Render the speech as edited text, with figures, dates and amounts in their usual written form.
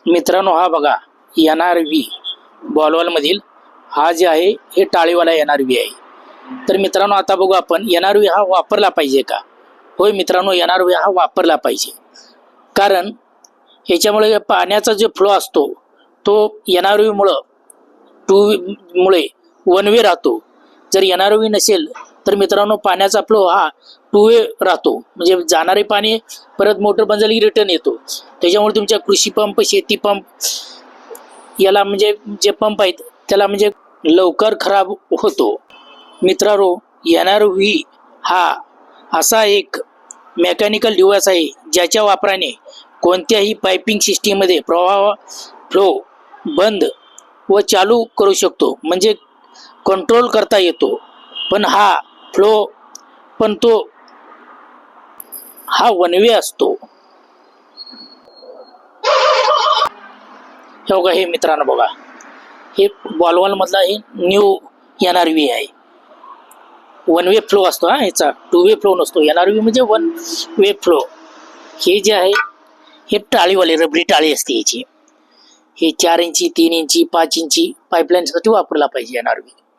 मित्रांनो, हा बघा NRV बॉलवॉलमधील हा जे आहे हे टाळीवाला NRV आहे. तर मित्रांनो, आता बघू आपण NRV हा वापरला पाहिजे का. होय मित्रांनो, NRV हा वापरला पाहिजे, कारण ह्याच्यामुळे पाण्याचा जो फ्लो असतो तो NRV मुळे वन वे राहतो. जर NRV नसेल तर मित्रांनो पाण्याचा फ्लो हा 2 वे राहतो, म्हणजे जाणारे पाणी परत मोटर बंद झाली की रिटर्न येतो. त्याच्यामुळे तुमच्या कृषी पंप, शेती पंप याला म्हणजे जे पंप आहेत त्याला म्हणजे लवकर खराब होतो. मित्रांनो, NRV हा असा एक मेकॅनिकल डिव्हाइस आहे ज्याच्या वापराने कोणत्याही पायपिंग सिस्टीममध्ये प्रवाह फ्लो बंद व चालू करू शकतो, म्हणजे कंट्रोल करता येतो. पण तो हा वन वे असतो. हे बघा, हे मित्रांनो बघा, हे बॉलवॉल मधला हे न्यू NRV आहे. वन वे फ्लो असतो हा, ह्याचा 2 वे फ्लो नसतो. NRV म्हणजे 1 वे फ्लो. हे जे आहे हे टाळीवाले रबरी टाळी असते याची. हे 4 इंची, 3 इंची, 5 इंची पाईपलाईनसाठी वापरला पाहिजे NRV.